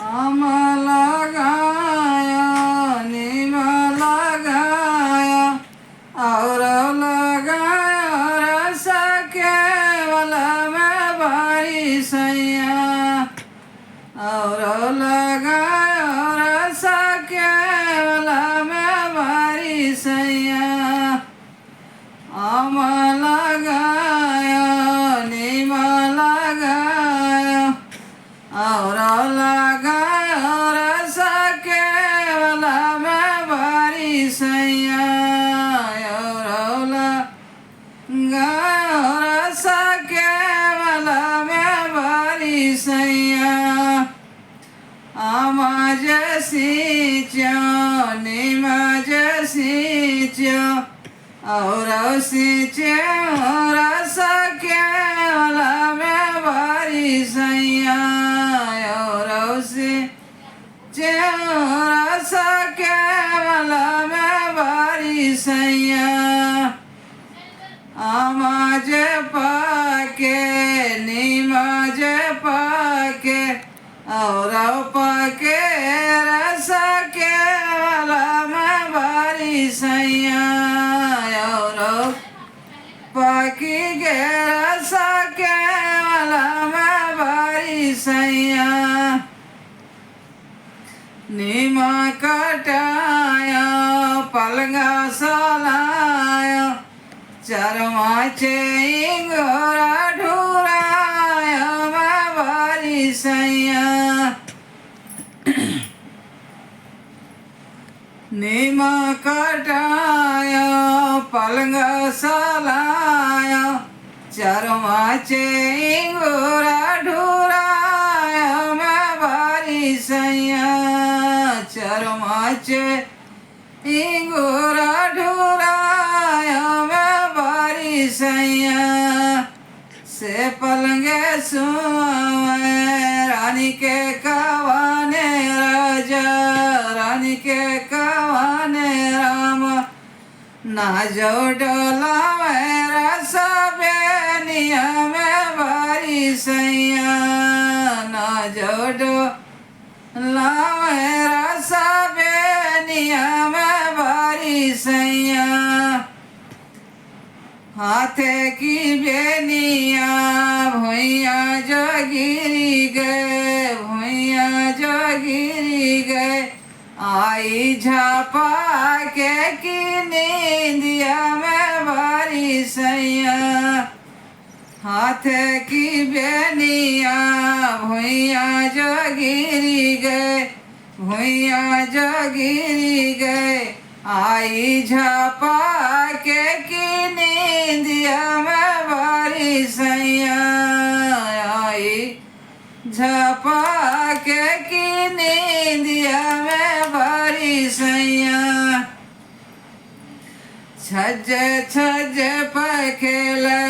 आम लगाया नीम लगाया और लगाया रस केवल में बारी सैया और लगाया रस केवल में बारी सैया आम लगाया नीम लगाया और लगाया रस केवल में बारी सैया और लगाया रस केवल में बारी सैया आम जैसी च्यों नीम जैसी च्यों और रस केवल में बारी सैया और रस केवल में बारी सैया आम पाके नीम पाके और पाके रस केवल में बारी सैया और पाकी गे रस केवल में बारी सैया नीम कटाया पलंगा सलाया चरमा इंगोरा ढूराया मैं बारी सैया नीम कटाया पलंग सलाया चरमा इंगोरा ढूराया मैं बारी सैया चरमा इंगोरा ढूराया मैं बारी सैया से पलंगे सुआवे रानी के कवाने राजा रानी के कवाने राम ना जो डोला मेरा सबेनिया में बारी सैया ना जो डोला मेरा सबेनिया में बारी सैया हाथे की बेनिया भैया जो गिरी गए भैया जो गिरी गए आई झापा के की नींदिया में बारी सैया हाथे की बेनिया भैया जो गिरी गए भैया जो गिरी गए आई झापा के की नींदिया में बारी सैया आई झापा के की नींदिया में बारी सैया छज पखेले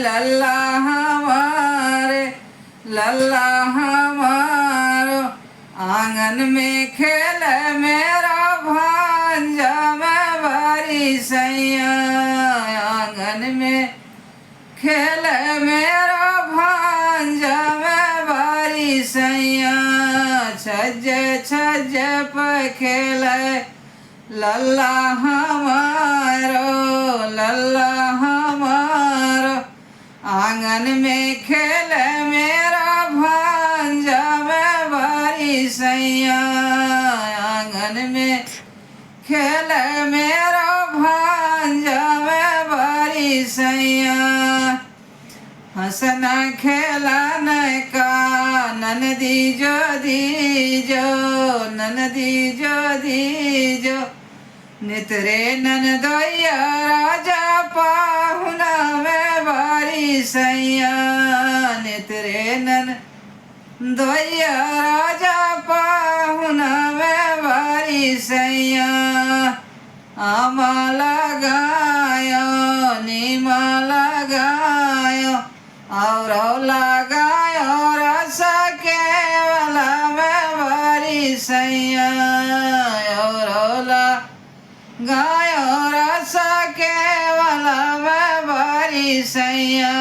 लल्ला हमारे लल्ला हमारो आंगन में खेले मेरा भांजा में बारी सैया आंगन में खेले मेरा भांजा में बारी सैया छज पखेले लल्ला हमारो आंगन में खेले मेरा भांजा में बारी सैया आंगन में खेले मेरा भांजा में बारी सैया हंसना खेलाना का ननदी जो दीजो ननदी जो दीजो नितरे ननदोया राजा पाहुना में बारी सैया नितरे ननदोया राजा पाहुना में बारी सैया आम लगायो नीम लगायो और लगायो रस केवल में बारी सैया और लगायो रस केवल में बारी सैया